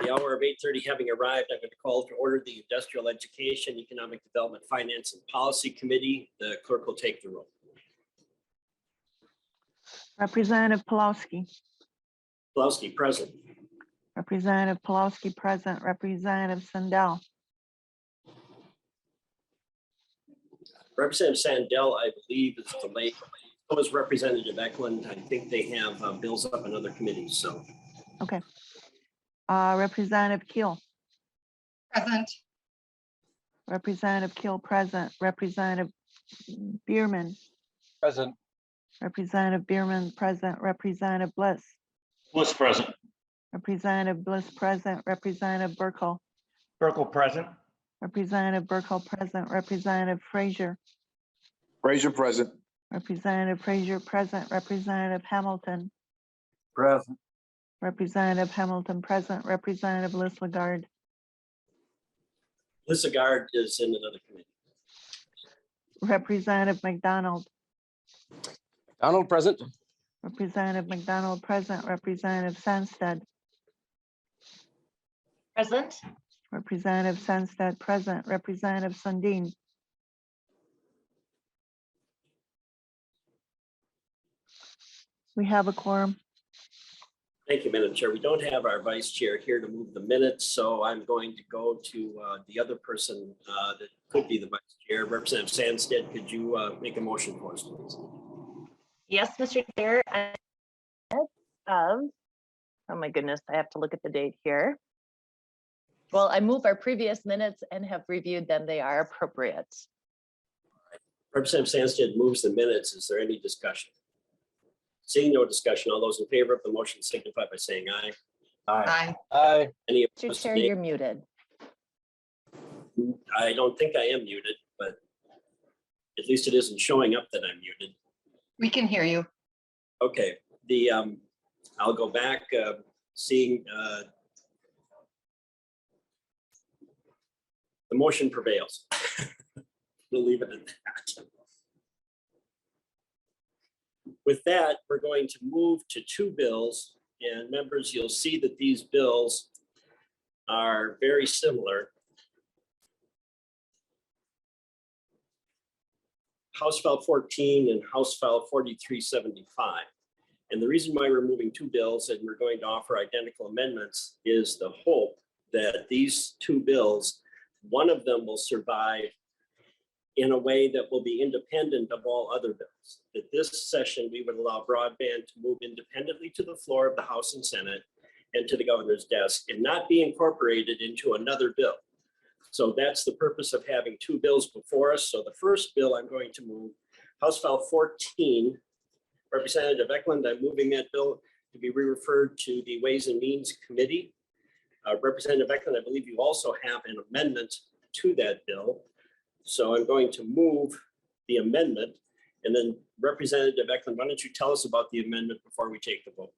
The hour of 8:30 having arrived, I'm going to call to order the Industrial Education, Economic Development, Finance, and Policy Committee. The clerk will take the roll. Representative Pulowski. Pulowski, present. Representative Pulowski, present. Representative Sandell. Representative Sandell, I believe, is delayed. So is Representative Ecklund. I think they have bills up in other committees, so. Okay. Representative Keel. Present. Representative Keel, present. Representative Bierman. Present. Representative Bierman, present. Representative Bliss. Bliss present. Representative Bliss, present. Representative Burkle. Burkle present. Representative Burkle, present. Representative Frazier. Frazier present. Representative Frazier, present. Representative Hamilton. Present. Representative Hamilton, present. Representative Liz Lagarde. Liz Lagarde is in another committee. Representative McDonald. Donald present. Representative McDonald, present. Representative Sandsted. Present. Representative Sandsted, present. Representative Sundin. We have a quorum. Thank you, Madam Chair. We don't have our vice chair here to move the minutes, so I'm going to go to the other person that could be the vice chair. Representative Sandsted, could you make a motion for us, please? Yes, Mr. Chair. Oh my goodness, I have to look at the date here. Well, I move our previous minutes and have reviewed them. They are appropriate. Representative Sandsted moves the minutes. Is there any discussion? Seeing no discussion, all those in favor of the motion signify by saying aye. Aye. Aye. Any Mr. opposed? Chair, Nay? you're muted. I don't think I am muted, but at least it isn't showing up that I'm muted. We can hear you. Okay, I'll go back, seeing the motion prevails. We'll leave it at that. With that, we're going to move to two bills, and members, you'll see that these bills are very similar. House File 14 and House File 4375. And the reason why we're moving two bills and we're going to offer identical amendments is the hope that these two bills, one of them will survive in a way that will be independent of all other bills. That this session, we would allow broadband to move independently to the floor of the House and Senate and to the governor's desk and not be incorporated into another bill. So that's the purpose of having two bills before us. So the first bill I'm going to move, House File 14, Representative Ecklund, I'm moving that bill to be re-referred to the Ways and Means Committee. Representative Ecklund, I believe you also have an amendment to that bill. So I'm going to move the amendment, and then Representative Ecklund, why don't you tell us about the amendment before we take the vote?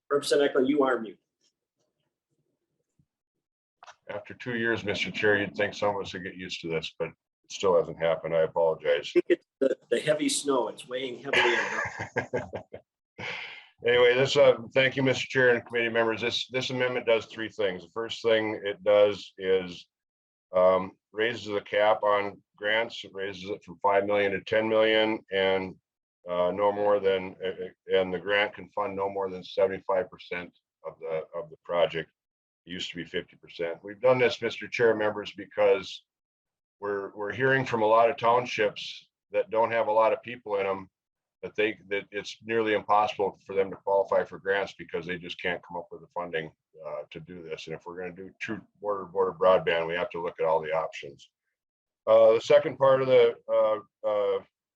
Representative Ecklund, you are muted. After 2 years, Mr. Chair, you'd think some of us would get used to this, but it still hasn't happened. I apologize. I think it's the heavy snow. It's weighing heavily on. Anyway, thank you, Mr. Chair and committee members. This amendment does three things. The first thing it does is raises the cap on grants. It raises it from 5 million to 10 million, and no more than, and the grant can fund no more than 75% of the project. It used to be 50%. We've done this, Mr. Chair, members, because we're hearing from a lot of townships that don't have a lot of people in them that it's nearly impossible for them to qualify for grants because they just can't come up with the funding to do this. And if we're going to do true border broadband, we have to look at all the options. The second part of the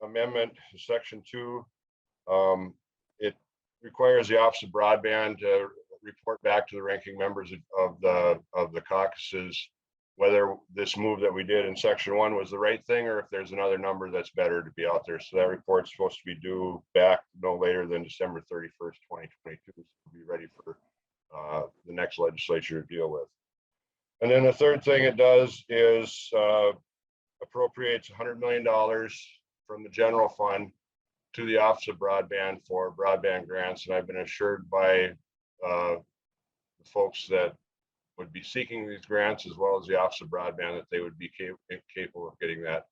amendment, section 2, it requires the Office of Broadband to report back to the ranking members of the caucuses whether this move that we did in section 1 was the right thing, or if there's another number that's better to be out there. So that report's supposed to be due back no later than December 31st, 2022, to be ready for the next legislature to deal with. And then the third thing it does is appropriates $100 million from the general fund to the Office of Broadband for broadband grants, and I've been assured by the folks that would be seeking these grants, as well as the Office of Broadband, that they would be capable of getting that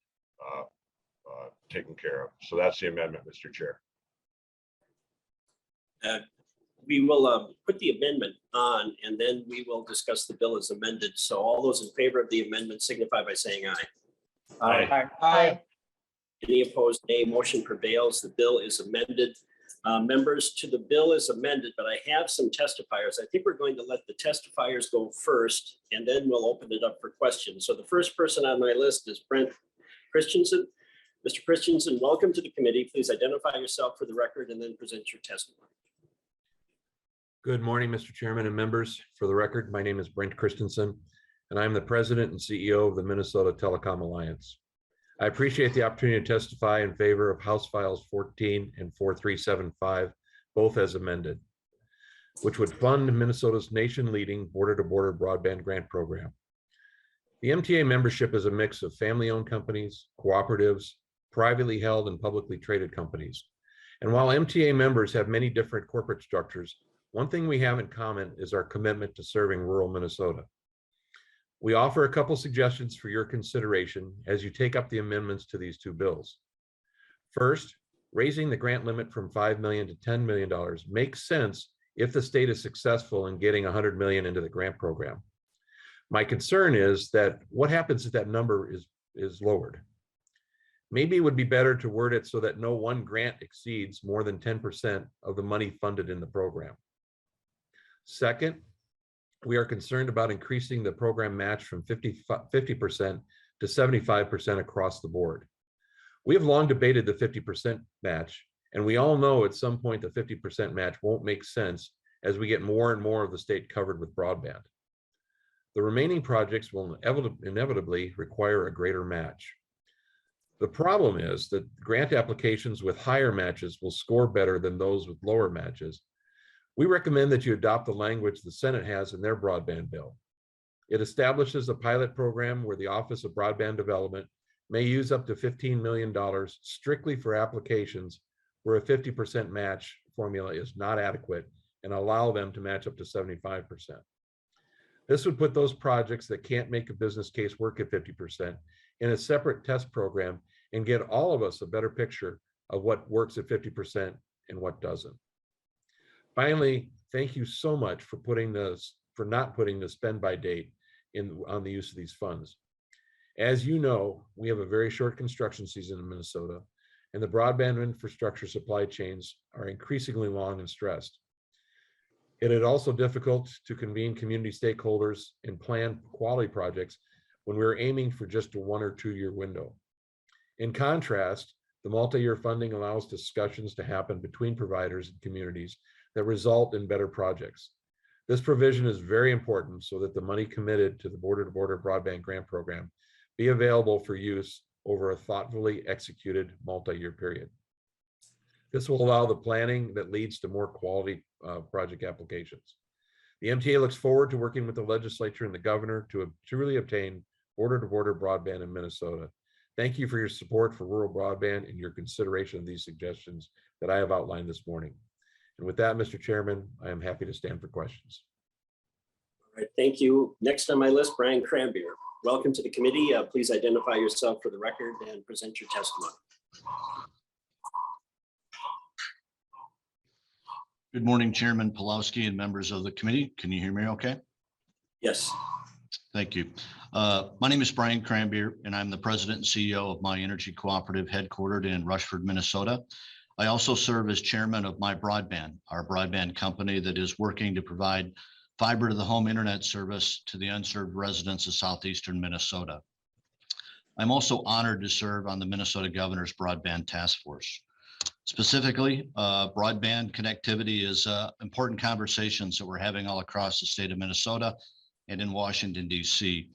taken care of. So that's the amendment, Mr. Chair. We will put the amendment on, and then we will discuss the bill as amended. So all those in favor of the amendment signify by saying aye. Aye. Any opposed, nay. Motion prevails. The bill is amended. Members, to the bill is amended, but I have some testifiers. I think we're going to let the testifiers go first, and then we'll open it up for questions. So the first person on my list is Brent Christensen. Mr. Christensen, welcome to the committee. Please identify yourself for the record and then present your testimony. Good morning, Mr. Chairman and members. For the record, my name is Brent Christensen, and I'm the president and CEO of the Minnesota Telecom Alliance. I appreciate the opportunity to testify in favor of House Files 14 and 4375, both as amended, which would fund Minnesota's nation-leading border-to-border broadband grant program. The MTA membership is a mix of family-owned companies, cooperatives, privately held and publicly traded companies. And while MTA members have many different corporate structures, one thing we have in common is our commitment to serving rural Minnesota. We offer a couple suggestions for your consideration as you take up the amendments to these two bills. First, raising the grant limit from $5 million to $10 million makes sense if the state is successful in getting $100 million into the grant program. My concern is that what happens if that number is lowered? Maybe it would be better to word it so that no one grant exceeds more than 10% of the money funded in the program. Second, we are concerned about increasing the program match from 50% to 75% across the board. We have long debated the 50% match, and we all know at some point the 50% match won't make sense as we get more and more of the state covered with broadband. The remaining projects will inevitably require a greater match. The problem is that grant applications with higher matches will score better than those with lower matches. We recommend that you adopt the language the Senate has in their broadband bill. It establishes a pilot program where the Office of Broadband Development may use up to $15 million strictly for applications where a 50% match formula is not adequate, and allow them to match up to 75%. This would put those projects that can't make a business case work at 50% in a separate test program and get all of us a better picture of what works at 50% and what doesn't. Finally, thank you so much for not putting the spend by date on the use of these funds. As you know, we have a very short construction season in Minnesota, and the broadband infrastructure supply chains are increasingly long and stressed. It is also difficult to convene community stakeholders and plan quality projects when we're aiming for just a 1 or 2 year window. In contrast, the multi-year funding allows discussions to happen between providers and communities that result in better projects. This provision is very important so that the money committed to the border-to-border broadband grant program be available for use over a thoughtfully executed multi-year period. This will allow the planning that leads to more quality project applications. The MTA looks forward to working with the legislature and the governor to truly obtain border-to-border broadband in Minnesota. Thank you for your support for rural broadband and your consideration of these suggestions that I have outlined this morning. And with that, Mr. Chairman, I am happy to stand for questions. All right, thank you. Next on my list, Brian Cranbeer. Welcome to the committee. Please identify yourself for the record and present your testimony. Good morning, Chairman Pulowski and members of the committee. Can you hear me okay? Yes. Thank you. My name is Brian Cranbeer, and I'm the president and CEO of My Energy Cooperative, headquartered in Rushford, Minnesota. I also serve as chairman of My Broadband, our broadband company that is working to provide fiber to the home internet service to the unserved residents of southeastern Minnesota. I'm also honored to serve on the Minnesota Governor's Broadband Task Force. Specifically, broadband connectivity is important conversations that we're having all across the state of Minnesota and in Washington, D.C.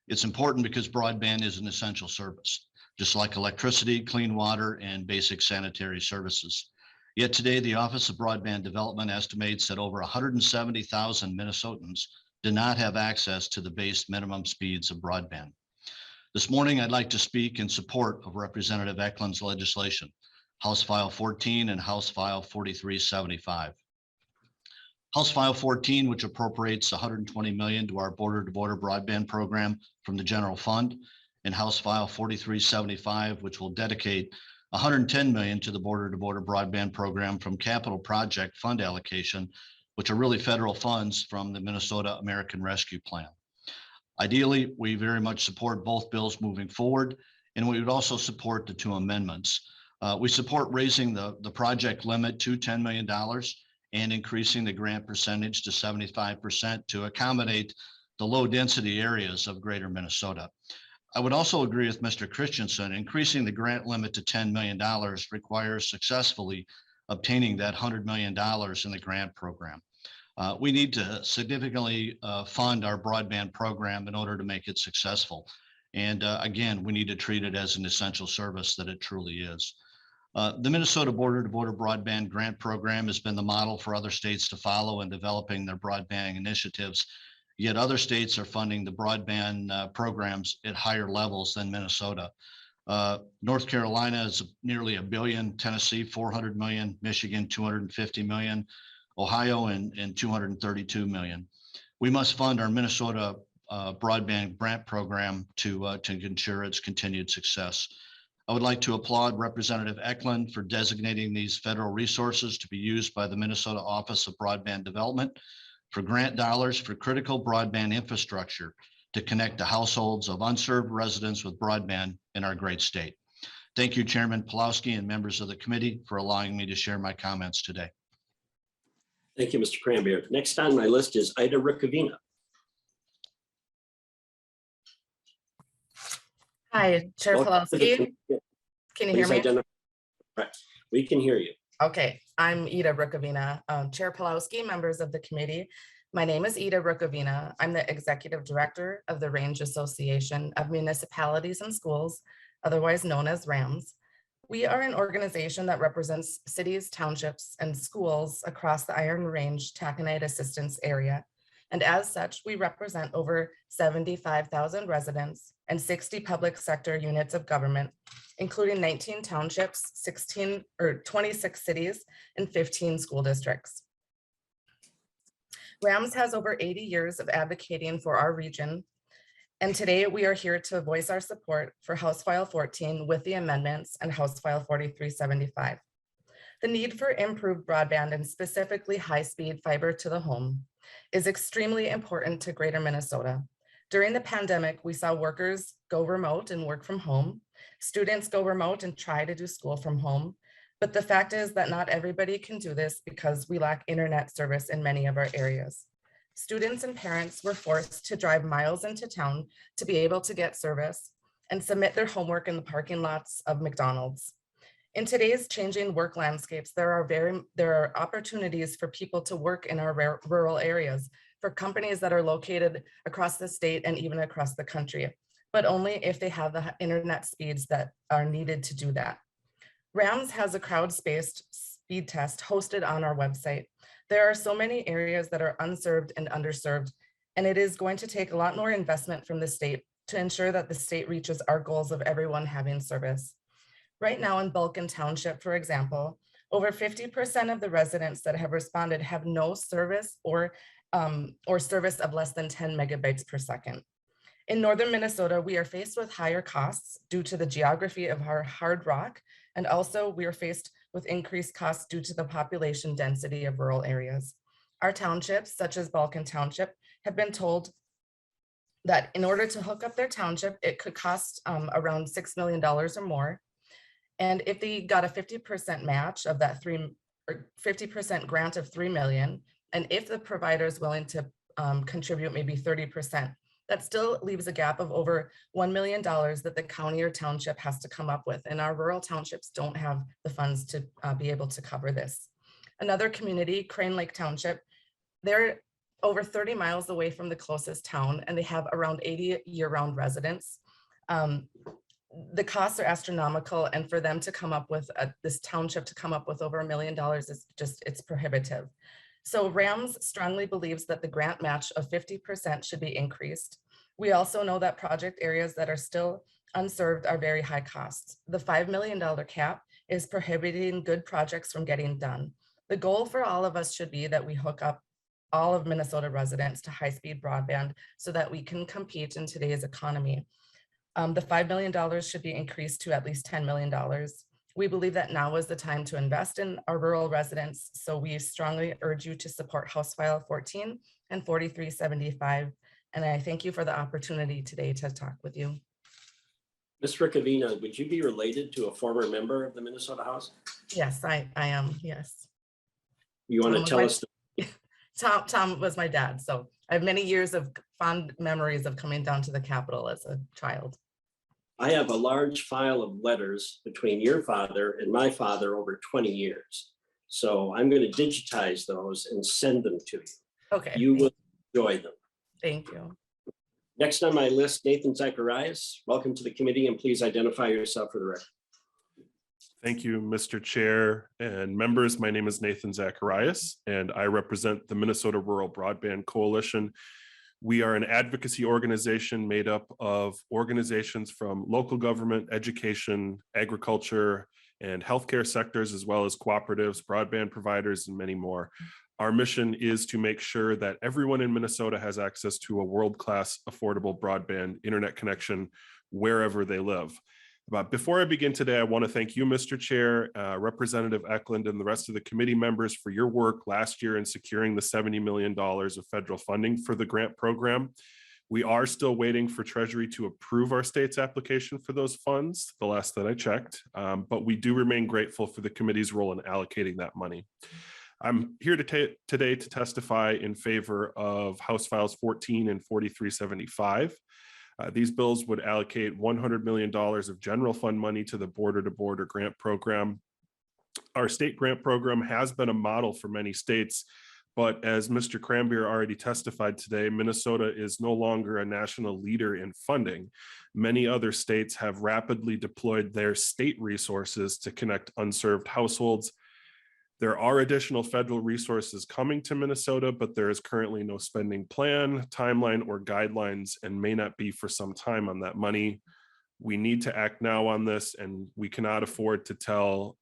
It's important because broadband is an essential service, just like electricity, clean water, and basic sanitary services. Yet today, the Office of Broadband Development estimates that over 170,000 Minnesotans do not have access to the base minimum speeds of broadband. This morning, I'd like to speak in support of Representative Ecklund's legislation, House File 14 and House File 4375. House File 14, which appropriates $120 million to our border-to-border broadband program from the general fund, and House File 4375, which will dedicate $110 million to the border-to-border broadband program from capital project fund allocation, which are really federal funds from the Minnesota American Rescue Plan. Ideally, we very much support both bills moving forward, and we would also support the two amendments. We support raising the project limit to $10 million and increasing the grant percentage to 75% to accommodate the low density areas of greater Minnesota. I would also agree with Mr. Christensen. Increasing the grant limit to $10 million requires successfully obtaining that $100 million in the grant program. We need to significantly fund our broadband program in order to make it successful. And again, we need to treat it as an essential service that it truly is. The Minnesota border-to-border broadband grant program has been the model for other states to follow in developing their broadband initiatives. Yet other states are funding the broadband programs at higher levels than Minnesota. North Carolina is nearly $1 billion, Tennessee, 400 million, Michigan, 250 million, Ohio, and 232 million. We must fund our Minnesota broadband grant program to ensure its continued success. I would like to applaud Representative Ecklund for designating these federal resources to be used by the Minnesota Office of Broadband Development for grant dollars for critical broadband infrastructure to connect the households of unserved residents with broadband in our great state. Thank you, Chairman Pulowski and members of the committee, for allowing me to share my comments today. Thank you, Mr. Cranberry. Next on my list is Ida Rukavina. Hi, Chair Pulowski. Can you hear me? Right. We can hear you. Okay, I'm Ida Rukavina. Chair Pulowski, members of the committee. My name is Ida Rukavina. I'm the Executive Director of the Range Association of Municipalities and Schools, otherwise known as RAMS. We are an organization that represents cities, townships, and schools across the Iron Range Taconite Assistance Area. And as such, we represent over 75,000 residents and 60 public sector units of government, including 19 townships, 26 cities, and 15 school districts. RAMS has over 80 years of advocating for our region, and today we are here to voice our support for House File 14 with the amendments and House File 4375. The need for improved broadband and specifically high-speed fiber to the home is extremely important to Greater Minnesota. During the pandemic, we saw workers go remote and work from home. Students go remote and try to do school from home. But the fact is that not everybody can do this because we lack internet service in many of our areas. Students and parents were forced to drive miles into town to be able to get service and submit their homework in the parking lots of McDonald's. In today's changing work landscapes, there are opportunities for people to work in our rural areas, for companies that are located across the state and even across the country, but only if they have the internet speeds that are needed to do that. RAMS has a crowd-spaced speed test hosted on our website. There are so many areas that are unserved and underserved, and it is going to take a lot more investment from the state to ensure that the state reaches our goals of everyone having service. Right now in Balkan Township, for example, over 50% of the residents that have responded have no service or service of less than 10 megabytes per second. In northern Minnesota, we are faced with higher costs due to the geography of our hard rock, and also we are faced with increased costs due to the population density of rural areas. Our townships, such as Balkan Township, have been told that in order to hook up their township, it could cost around $6 million or more. And if they got a 50% match of that 50% grant of 3 million, and if the provider is willing to contribute maybe 30%, that still leaves a gap of over $1 million that the county or township has to come up with. And our rural townships don't have the funds to be able to cover this. Another community, Crane Lake Township, they're over 30 miles away from the closest town, and they have around 80 year-round residents. The costs are astronomical, and for them to come up with this township to come up with over $1 million is just, it's prohibitive. So RAMS strongly believes that the grant match of 50% should be increased. We also know that project areas that are still unserved are very high costs. The $5 million cap is prohibiting good projects from getting done. The goal for all of us should be that we hook up all of Minnesota residents to high-speed broadband so that we can compete in today's economy. The $5 million should be increased to at least $10 million. We believe that now is the time to invest in our rural residents, so we strongly urge you to support House File 14 and 4375. And I thank you for the opportunity today to talk with you. Ms. Riccovina, would you be related to a former member of the Minnesota House? Yes, I am, yes. You want to tell us? Tom was my dad, so I have many years of fond memories of coming down to the Capitol as a child. I have a large file of letters between your father and my father over 20 years. So I'm going to digitize those and send them to you. Okay. You will enjoy them. Thank you. Next on my list, Nathan Zacharias. Welcome to the committee, and please identify yourself for the record. Thank you, Mr. Chair and members. My name is Nathan Zacharias, and I represent the Minnesota Rural Broadband Coalition. We are an advocacy organization made up of organizations from local government, education, agriculture, and healthcare sectors, as well as cooperatives, broadband providers, and many more. Our mission is to make sure that everyone in Minnesota has access to a world-class, affordable broadband internet connection wherever they live. But before I begin today, I want to thank you, Mr. Chair, Representative Ecklund, and the rest of the committee members for your work last year in securing the $70 million of federal funding for the grant program. We are still waiting for Treasury to approve our state's application for those funds, the last that I checked, but we do remain grateful for the committee's role in allocating that money. I'm here today to testify in favor of House Files 14 and 4375. These bills would allocate $100 million of general fund money to the border-to-border grant program. Our state grant program has been a model for many states, but as Mr. Cranbeer already testified today, Minnesota is no longer a national leader in funding. Many other states have rapidly deployed their state resources to connect unserved households. There are additional federal resources coming to Minnesota, but there is currently no spending plan, timeline, or guidelines, and may not be for some time on that money. We need to act now on this, and we cannot afford to tell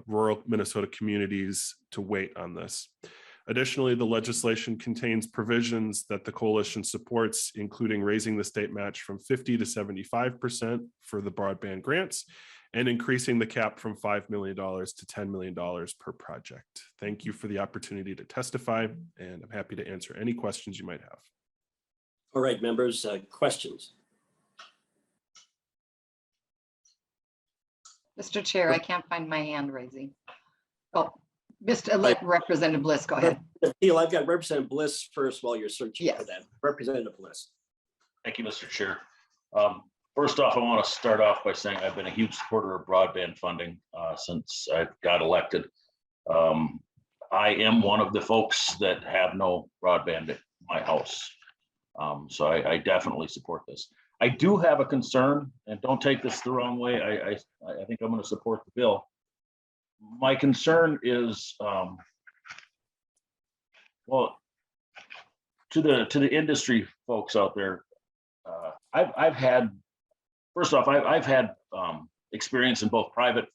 rural Minnesota communities to wait on this. Additionally, the legislation contains provisions that the coalition supports, including raising the state match from 50 to 75% for the broadband grants, and increasing the cap from $5 million to $10 million per project. Thank you for the opportunity to testify, and I'm happy to answer any questions you might have. All right, members, questions? Mr. Chair, I can't find my hand raising. Oh, Mr. Representative Bliss, go ahead. Neil, I've got Representative Bliss first while you're searching for that. Representative Bliss. Thank you, Mr. Chair. First off, I want to start off by saying I've been a huge supporter of broadband funding since I got elected. I am one of the folks that have no broadband at my house. So I definitely support this. I do have a concern, and don't take this the wrong way. I think I'm going to support the bill. My concern is, well, to the industry folks out there, I've had experience in both private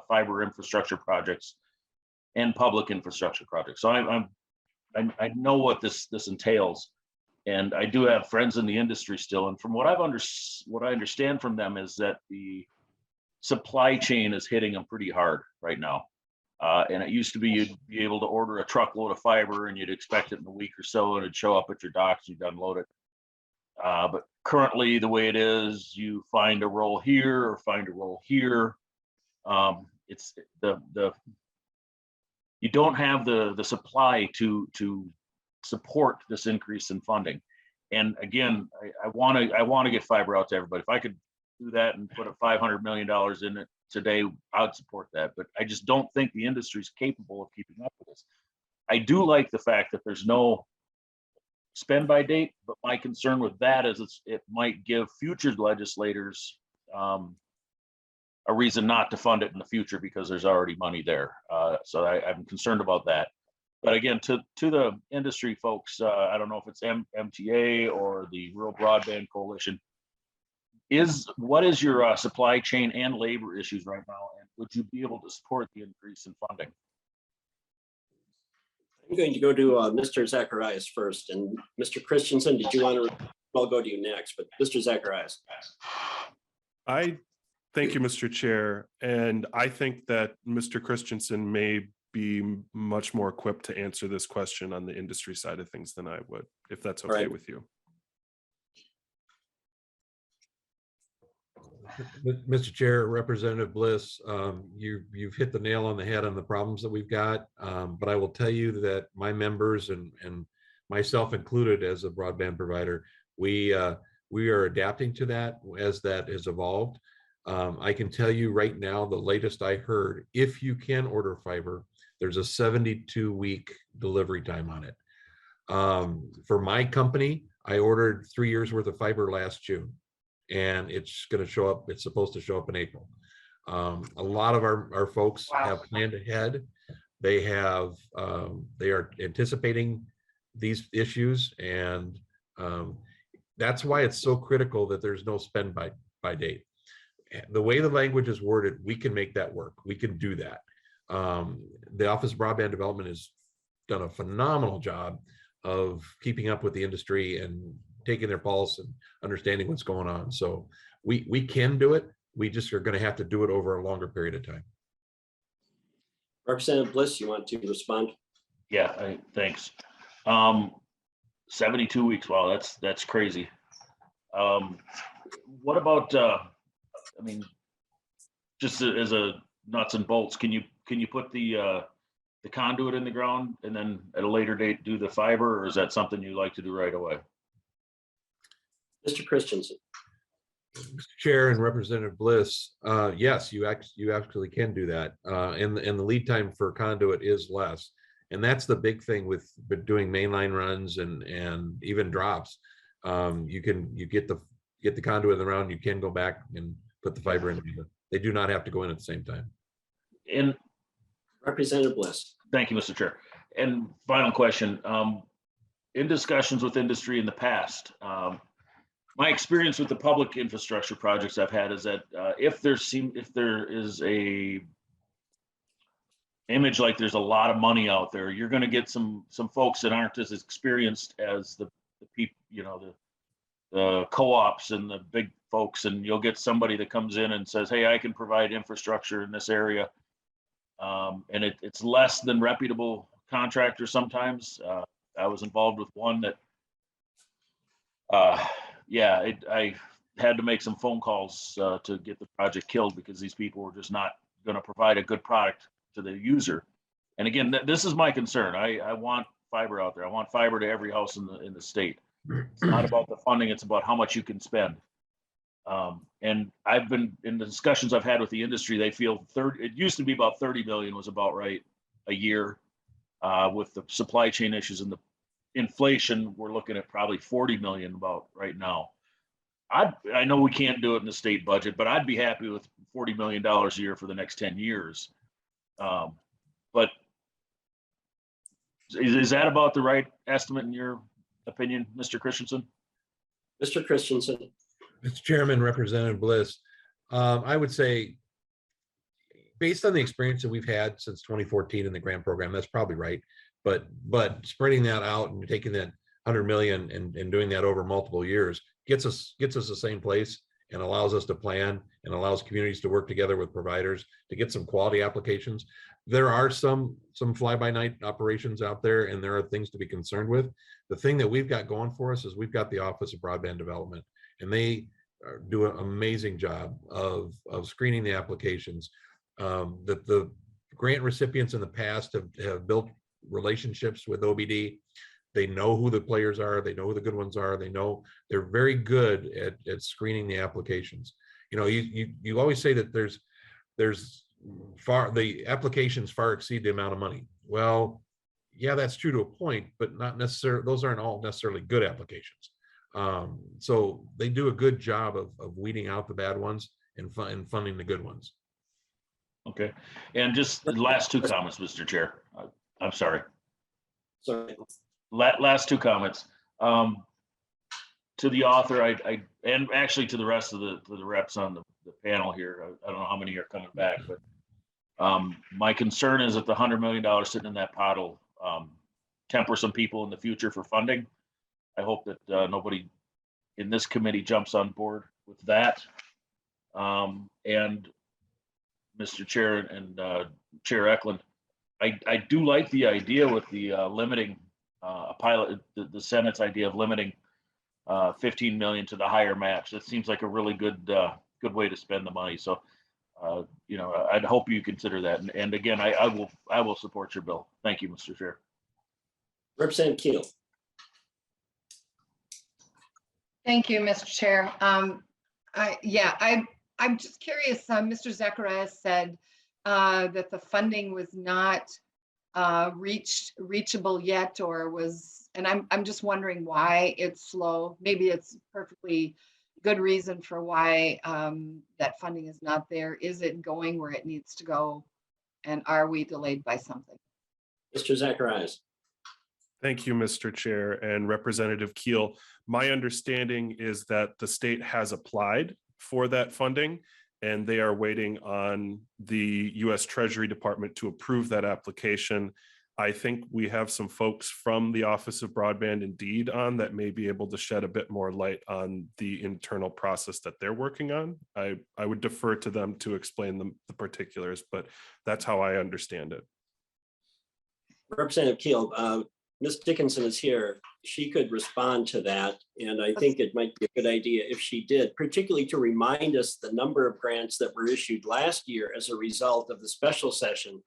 fiber infrastructure projects and public infrastructure projects. So I know what this entails, and I do have friends in the industry still. And from what I understand from them is that the supply chain is hitting them pretty hard right now. And it used to be you'd be able to order a truckload of fiber and you'd expect it in a week or so, and it'd show up at your docks, you'd unload it. But currently, the way it is, you find a roll here or find a roll here. It's you don't have the supply to support this increase in funding. And again, I want to get fiber out to everybody. If I could do that and put a $500 million in it today, I'd support that. But I just don't think the industry is capable of keeping up with this. I do like the fact that there's no spend by date, but my concern with that is it might give future legislators a reason not to fund it in the future because there's already money there. So I'm concerned about that. But again, to the industry folks, I don't know if it's MTA or the Rural Broadband Coalition, What is your supply chain and labor issues right now? And would you be able to support the increase in funding? I'm going to go to Mr. Zacharias first, and Mr. Christensen, did you want to, I'll go to you next, but Mr. Zacharias. Thank you, Mr. Chair. And I think that Mr. Christensen may be much more equipped to answer this question on the industry side of things than I would, if that's okay Right. with you. Mr. Chair, Representative Bliss, you've hit the nail on the head on the problems that we've got. But I will tell you that my members and myself included as a broadband provider, we are adapting to that as that has evolved. I can tell you right now, the latest I heard, if you can order fiber, there's a 72-week delivery time on it. For my company, I ordered 3 years worth of fiber last June, and it's going to show up. It's supposed to show up in April. A lot of our folks have planned ahead. They are anticipating these issues, and that's why it's so critical that there's no spend by date. The way the language is worded, we can make that work. We can do that. The Office of Broadband Development has done a phenomenal job of keeping up with the industry and taking their pulse and understanding what's going on. So we can do it. We just are going to have to do it over a longer period of time. Representative Bliss, you want to respond? Yeah, thanks. 72 weeks. Wow, that's crazy. What about, I mean, just as a nuts and bolts, can you put the conduit in the ground and then at a later date do the fiber, or is that something you like to do right away? Mr. Christensen. Mr. Chair and Representative Bliss, yes, you actually can do that, and the lead time for conduit is less, and that's the big thing with doing mainline runs and even drops. You get the conduit in the ground, you can go back and put the fiber in. They do not have to go in at the same time. And Representative Bliss. thank you, Mr. Chair. And final question, in discussions with industry in the past, my experience with the public infrastructure projects I've had is that if there is a image like there's a lot of money out there, you're going to get some folks that aren't as experienced as the people, the co-ops and the big folks, and you'll get somebody that comes in and says, hey, I can provide infrastructure in this area. And it's less than reputable contractors sometimes. I was involved with one that, I had to make some phone calls to get the project killed because these people were just not going to provide a good product to the user. And again, this is my concern. I want fiber out there. I want fiber to every house in the state. It's not about the funding, it's about how much you can spend. And I've been in the discussions I've had with the industry, they feel it used to be about 30 million was about right a year. With the supply chain issues and the inflation, we're looking at probably 40 million about right now. I know we can't do it in the state budget, but I'd be happy with $40 million a year for the next 10 years. But is that about the right estimate in your opinion, Mr. Christensen? Mr. Christensen. Mr. Chairman, Representative Bliss, I would say, based on the experience that we've had since 2014 in the grant program, that's probably right. But spreading that out and taking that 100 million and doing that over multiple years gets us the same place and allows us to plan and allows communities to work together with providers to get some quality applications. There are some fly-by-night operations out there, and there are things to be concerned with. The thing that we've got going for us is we've got the Office of Broadband Development, and they do an amazing job of screening the applications. That the grant recipients in the past have built relationships with OBD. They know who the players are. They know who the good ones are. They're very good at screening the applications. You always say that the applications far exceed the amount of money. Well, yeah, that's true to a point, but not necessarily. Those aren't all necessarily good applications. So they do a good job of weeding out the bad ones and funding the good ones. Okay, and just the last two comments, Mr. Chair. I'm sorry. Sorry. Last two comments. to the author, and actually to the rest of the reps on the panel here, I don't know how many are coming back, but my concern is that the $100 million sitting in that pot will temper some people in the future for funding. I hope that nobody in this committee jumps on board with that. And Mr. Chair and Chair Ecklund, I do like the idea with the limiting pilot, the Senate's idea of limiting 15 million to the higher match. That seems like a really good way to spend the money. So, I'd hope you consider that. And again, I will support your bill. Thank you, Mr. Chair. Representative Keel. Thank you, Mr. Chair. I'm just curious, Mr. Zacharias said that the funding was not reachable yet, or was, and I'm just wondering why it's slow. Maybe it's perfectly good reason for why that funding is not there. Is it going where it needs to go? And are we delayed by something? Mr. Zacharias. Thank you, Mr. Chair and Representative Keel. My understanding is that the state has applied for that funding, and they are waiting on the U.S. Treasury Department to approve that application. I think we have some folks from the Office of Broadband Indeed on that may be able to shed a bit more light on the internal process that they're working on. I would defer to them to explain the particulars, but that's how I understand it. Representative Keel, Ms. Dickinson is here. She could respond to that. And I think it might be a good idea if she did, particularly to remind us the number of grants that were issued last year as a result of the special session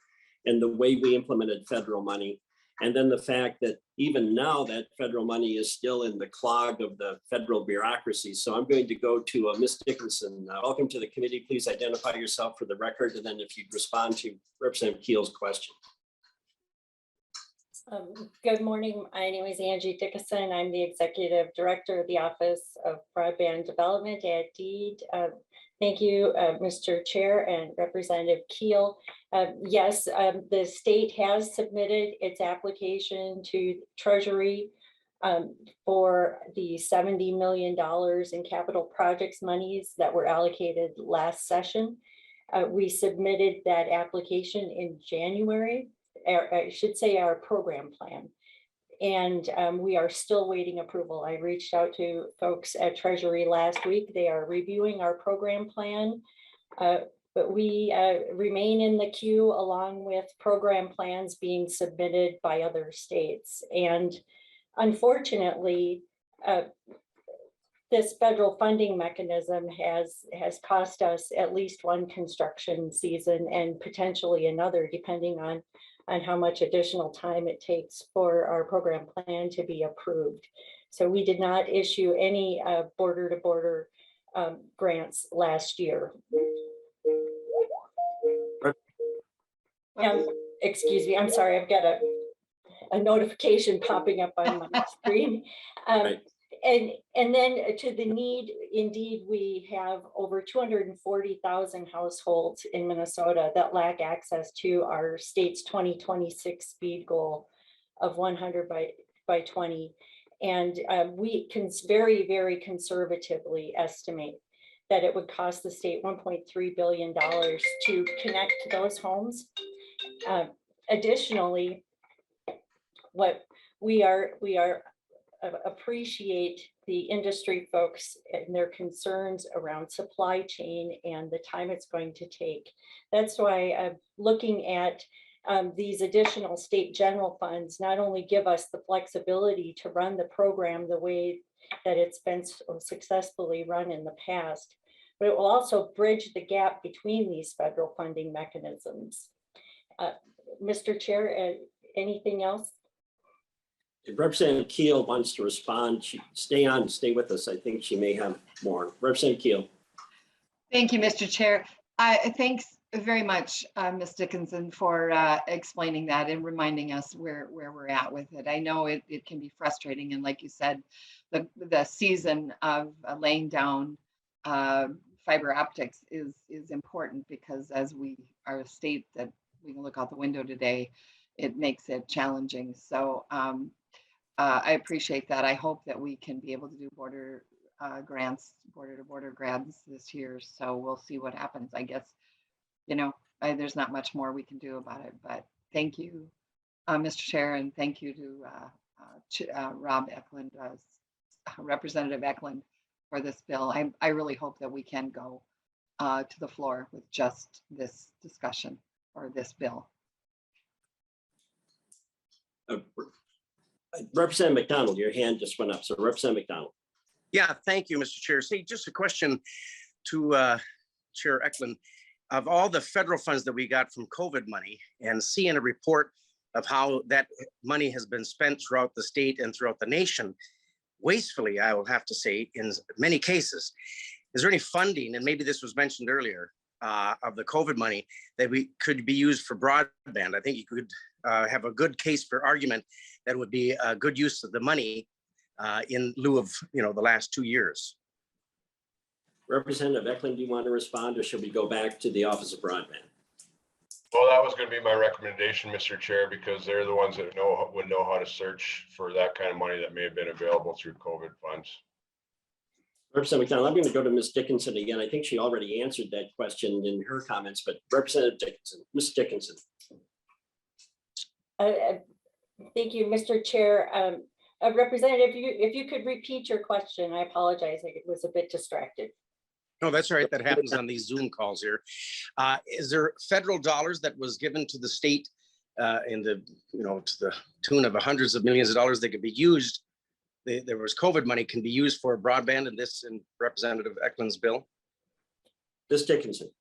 and the way we implemented federal money. And then the fact that even now that federal money is still in the clog of the federal bureaucracy. So I'm going to go to Ms. Dickinson. Welcome to the committee. Please identify yourself for the record. And then if you'd respond to Representative Keel's question. Good morning. My name is Angie Dickinson. I'm the Executive Director of the Office of Broadband Development at DEED. Thank you, Mr. Chair and Representative Keel. Yes, the state has submitted its application to Treasury for the $70 million in capital projects monies that were allocated last session. We submitted that application in January. I should say our program plan. And we are still waiting approval. I reached out to folks at Treasury last week. They are reviewing our program plan, but we remain in the queue along with program plans being submitted by other states. And unfortunately, this federal funding mechanism has cost us at least one construction season and potentially another, depending on how much additional time it takes for our program plan to be approved. So we did not issue any border-to-border grants last year. Excuse me, I'm sorry, I've got a notification popping up on my screen. And then to the need, indeed, we have over 240,000 households in Minnesota that lack access to our state's 2026 speed goal of 100 by 20. And we can very, very conservatively estimate that it would cost the state $1.3 billion to connect those homes. Additionally, what we appreciate the industry folks and their concerns around supply chain and the time it's going to take. That's why looking at these additional state general funds not only give us the flexibility to run the program the way that it's been so successfully run in the past, but it will also bridge the gap between these federal funding mechanisms. Mr. Chair, anything else? If Representative Keel wants to respond, stay with us. I think she may have more. Representative Keel. Thank you, Mr. Chair. Thanks very much, Ms. Dickinson, for explaining that and reminding us where we're at with it. I know it can be frustrating, and like you said, the season of laying down fiber optics is important, because as we are a state that we can look out the window today, it makes it challenging. So I appreciate that. I hope that we can be able to do border grants, border to border grants this year. So we'll see what happens. I guess, you know, there's not much more we can do about it, but thank you, Mr. Chair, and thank you to Rob Ecklund, Representative Ecklund, for this bill. I really hope that we can go to the floor with just this discussion or this bill. Representative McDonald, your hand just went up. So Representative McDonald. Yeah, thank you, Mr. Chair. See, just a question to Chair Ecklund. Of all the federal funds that we got from COVID money, and seeing a report of how that money has been spent throughout the state and throughout the nation, wastefully, I will have to say, in many cases, is there any funding, and maybe this was mentioned earlier, of the COVID money that we could be used for broadband? I think you could have a good case for argument that would be a good use of the money in lieu of, you know, the last 2 years. Representative Ecklund, do you want to respond, or should we go back to the Office of Broadband? Well, that was going to be my recommendation, Mr. Chair, because they're the ones that would know how to search for that kind of money that may have been available through COVID funds. Representative McDonald, I'm going to go to Ms. Dickinson again. I think she already answered that question in her comments, but Representative Dickinson, Ms. Dickinson. Thank you, Mr. Chair. Representative, if you could repeat your question, I apologize. I was a bit distracted. No, that's all right. That happens on these Zoom calls here. Is there federal dollars that was given to the state in the, you know, to the tune of hundreds of millions of dollars that could be used? There was COVID money can be used for broadband, and this in Representative Ecklund's bill. Ms. Dickinson.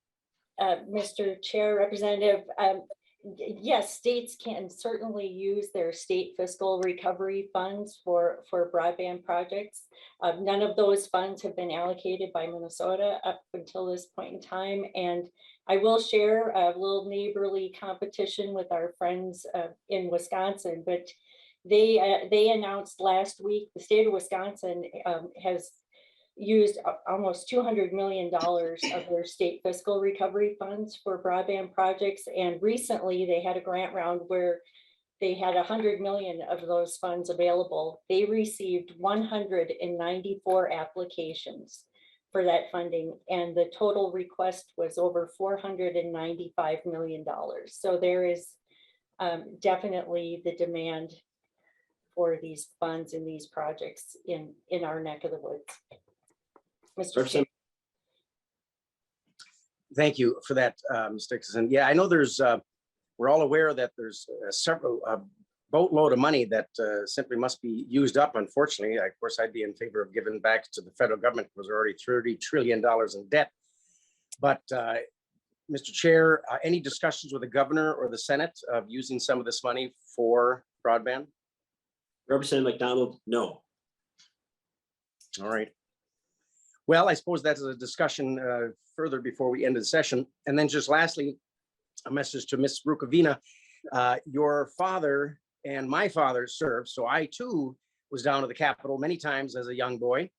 Mr. Chair, Representative, yes, states can certainly use their state fiscal recovery funds for broadband projects. None of those funds have been allocated by Minnesota up until this point in time. And I will share a little neighborly competition with our friends in Wisconsin, but they announced last week, the state of Wisconsin has used almost $200 million of their state fiscal recovery funds for broadband projects. And recently they had a grant round where they had 100 million of those funds available. They received 194 applications for that funding, and the total request was over $495 million. So there is definitely the demand for these funds and these projects in our neck of the woods. Mr. Chair. Thank you for that, Ms. Dickinson. Yeah, I know there's, we're all aware that there's several boatload of money that simply must be used up. Unfortunately, of course, I'd be in favor of giving back to the federal government because we're already $30 trillion in debt. But Mr. Chair, any discussions with the governor or the Senate of using some of this money for broadband? Representative McDonald, no. All right. Well, I suppose that's a discussion further before we end the session. And then just lastly, a message to Ms. Rukavina. Your father and my father served, so I too was down to the Capitol many times as a young boy,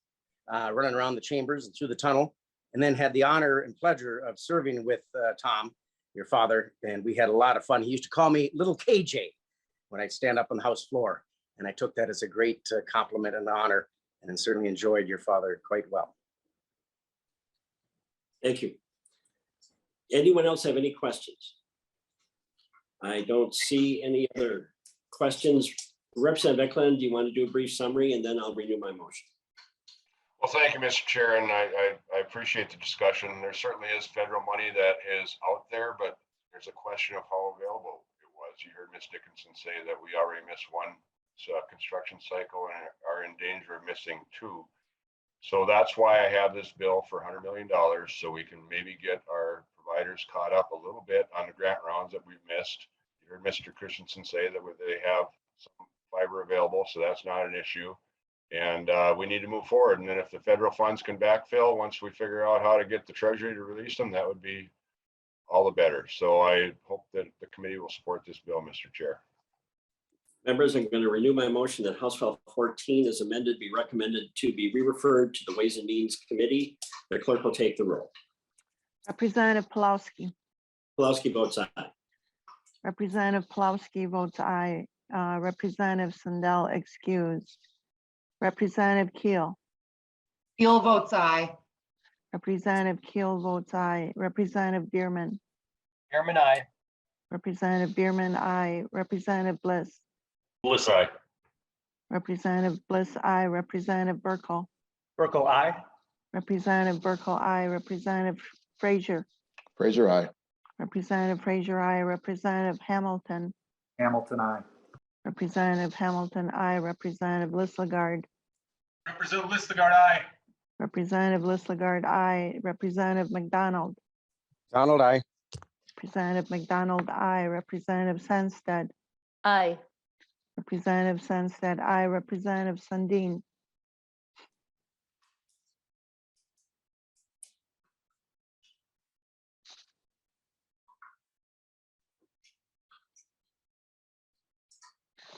running around the chambers and through the tunnel, and then had the honor and pleasure of serving with Tom, your father, and we had a lot of fun. He used to call me Little KJ when I'd stand up on the House floor, and I took that as a great compliment and honor, and certainly enjoyed your father quite well. Thank you. Anyone else have any questions? I don't see any other questions. Representative Ecklund, do you want to do a brief summary, and then I'll renew my motion? Well, thank you, Mr. Chair, and I appreciate the discussion. There certainly is federal money that is out there, but there's a question of how available it was. You heard Ms. Dickinson say that we already missed one construction cycle and are in danger of missing two. So that's why I have this bill for $100 million, so we can maybe get our providers caught up a little bit on the grant rounds that we've missed. You heard Mr. Christensen say that they have some fiber available, so that's not an issue. And we need to move forward. And then if the federal funds can backfill, once we figure out how to get the Treasury to release them, that would be all the better. So I hope that the committee will support this bill, Mr. Chair. Members, I'm going to renew my motion that House File 14 as amended be recommended to be re-referred to the Ways and Means Committee. The clerk will take the roll. Representative Pulowski. Pulowski votes aye. Representative Pulowski votes aye. Representative Sandell excused. Representative Keel. Keel votes aye. Representative Keel votes aye. Representative Bierman. Chairman, I. Representative Bierman, aye. Representative Bliss. Bliss, aye. Representative Bliss, aye. Representative Burkle. Burkle, I. Representative Burkle, aye. Representative Frazier. Fraser, I. Representative Frazier, aye. Representative Hamilton. Hamilton, I. Representative Hamilton, aye. Representative Lissagard. Representative Listagard, I. Representative Lissagard, aye. Representative McDonald. Donald, I. Representative McDonald, aye. Representative Sandsted. Aye. Representative Sandsted, aye. Representative Sundin.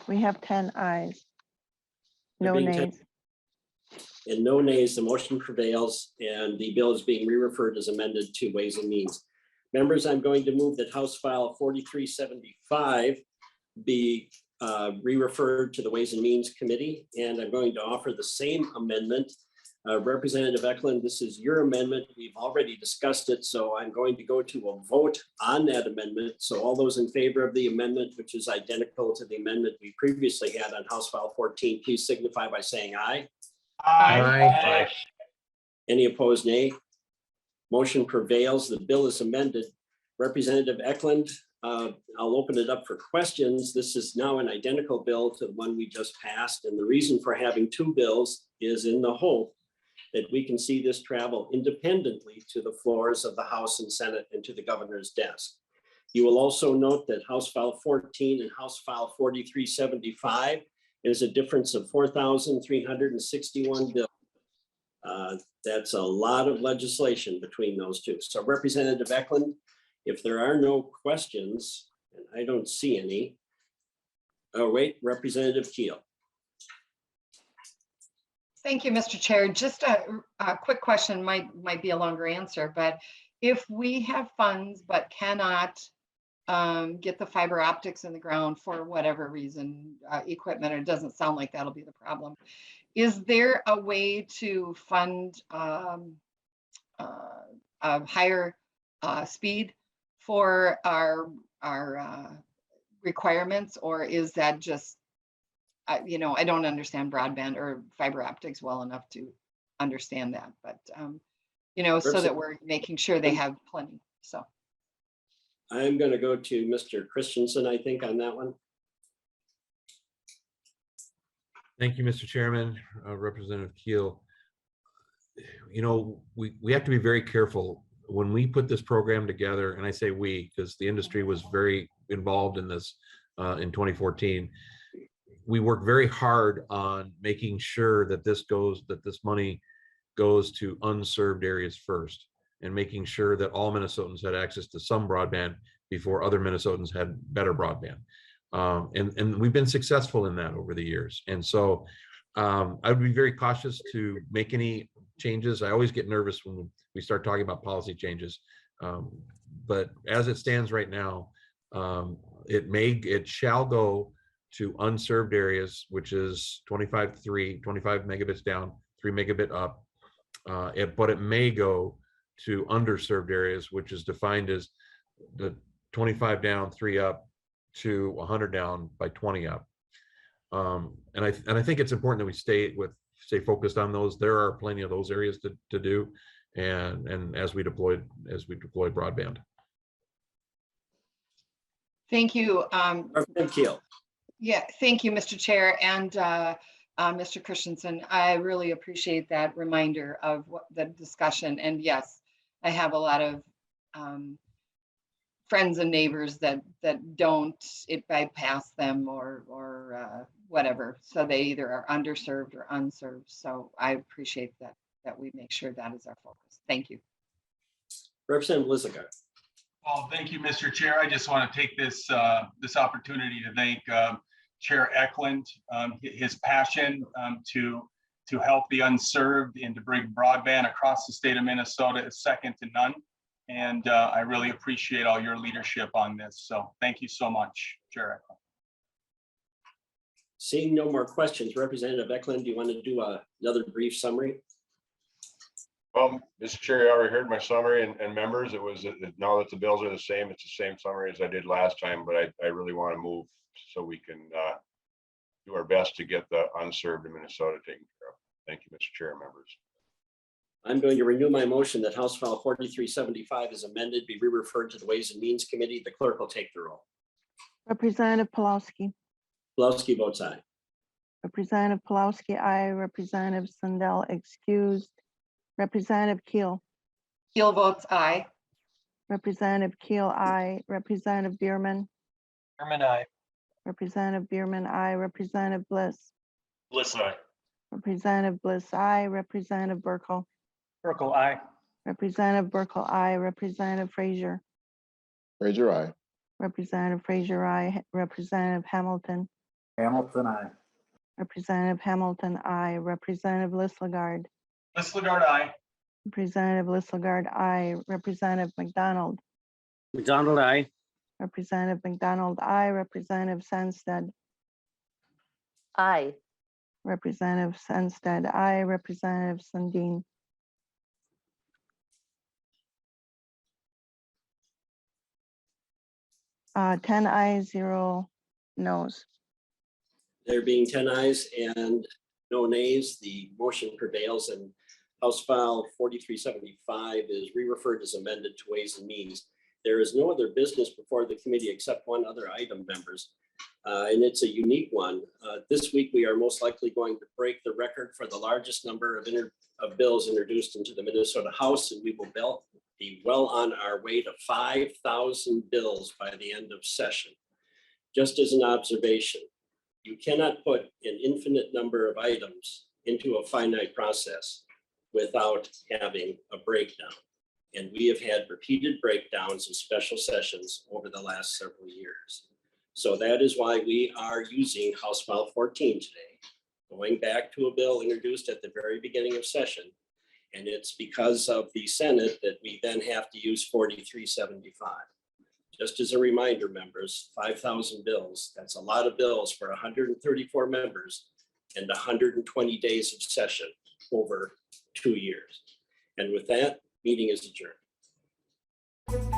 We have 10 ayes. There No being 10 nays. And no nays, the motion prevails, and the bill is being re-referred as amended to Ways and Means. Members, I'm going to move that House File 4375 be re-referred to the Ways and Means Committee, and I'm going to offer the same amendment. Representative Ecklund, this is your amendment. We've already discussed it, so I'm going to go to a vote on that amendment. So all those in favor of the amendment, which is identical to the amendment we previously had on House File 14, please signify by saying aye. Aye. Any opposed, nay? Motion prevails. The bill is amended. Representative Ecklund, I'll open it up for questions. This is now an identical bill to the one we just passed. And the reason for having two bills is in the hope that we can see this travel independently to the floors of the House and Senate and to the governor's desk. You will also note that House File 14 and House File 4375 is a difference of 4,361 bills. That's a lot of legislation between those two. So Representative Ecklund, if there are no questions, and I don't see any. Oh, wait, Representative Keel. Thank you, Mr. Chair. Just a quick question, might be a longer answer, but if we have funds but cannot get the fiber optics in the ground for whatever reason, equipment, it doesn't sound like that'll be the problem. Is there a way to fund a higher speed for our requirements, or is that just, you know, I don't understand broadband or fiber optics well enough to understand that, but you know, so that we're making sure they have plenty. So I'm going to go to Mr. Christensen, I think, on that one. Thank you, Mr. Chairman, Representative Keel. You know, we have to be very careful when we put this program together, and I say we, because the industry was very involved in this in 2014. We worked very hard on making sure that this money goes to unserved areas first, and making sure that all Minnesotans had access to some broadband before other Minnesotans had better broadband. And we've been successful in that over the years. And so I would be very cautious to make any changes. I always get nervous when we start talking about policy changes. But as it stands right now, it shall go to unserved areas, which is 25 megabits down, 3 megabit up. But it may go to underserved areas, which is defined as the 25 down, 3 up to 100 down by 20 up. And I think it's important that we stay focused on those. There are plenty of those areas to do, and as we deploy broadband. thank you. Representative Keel. Yeah, thank you, Mr. Chair, and Mr. Christensen. I really appreciate that reminder of what the discussion. And yes, I have a lot of friends and neighbors that don't, it bypass them or whatever. So they either are underserved or unserved. So I appreciate that we make sure that is our focus. Thank you. Representative Lissagard. Well, thank you, Mr. Chair. I just want to take this opportunity to thank Chair Ecklund, his passion to help the unserved and to bring broadband across the state of Minnesota is second to none. And I really appreciate all your leadership on this. So thank you so much, Chair Ecklund. Seeing no more questions, Representative Ecklund, do you want to do another brief summary? Mr. Chair, you already heard my summary and members, now that the bills are the same, it's the same summary as I did last time, but I really want to move so we can do our best to get the unserved in Minnesota taken care of. Thank you, Mr. Chair and members. I'm going to renew my motion that House File 4375 is amended, be re-referred to the Ways and Means Committee. The clerk will take the roll. Representative Pulaski, Pulaski votes aye. Representative Pulaski, aye. Representative Sandell excused. Representative Keel, Keel votes aye. Representative Keel, aye. Representative Bierman, Bierman, aye. Representative Bierman, aye. Representative Bliss, Bliss, aye. Representative Bliss, aye. Representative Burkle, Burkle, aye. Representative Burkle, aye. Representative Frazier, Frazier, aye. Representative Frazier, aye. Representative Hamilton, Hamilton, aye. Representative Hamilton, aye. Representative Listlegard, Listlegard, aye. Representative Listlegard, aye. Representative McDonald, McDonald, aye. Representative McDonald, aye. Representative Sandsted, Aye. Representative Sandsted, aye. Representative Sandin, 10 ayes, 0 noes. There being 10 ayes and no nays, the motion prevails and House File 4375 is re-referred as amended to Ways and Means. There is no other business before the committee except one other item, members, and it's a unique one. This week, we are most likely going to break the record for the largest number of bills introduced into the Minnesota House, and we will be well on our way to 5,000 bills by the end of session. Just as an observation, you cannot put an infinite number of items into a finite process without having a breakdown. And we have had repeated breakdowns of special sessions over the last several years. So that is why we are using House File 14 today, going back to a bill introduced at the very beginning of session. And it's because of the Senate that we then have to use 4375. Just as a reminder, members, 5,000 bills, that's a lot of bills for 134 members and 120 days of session over 2 years. And with that, meeting is adjourned.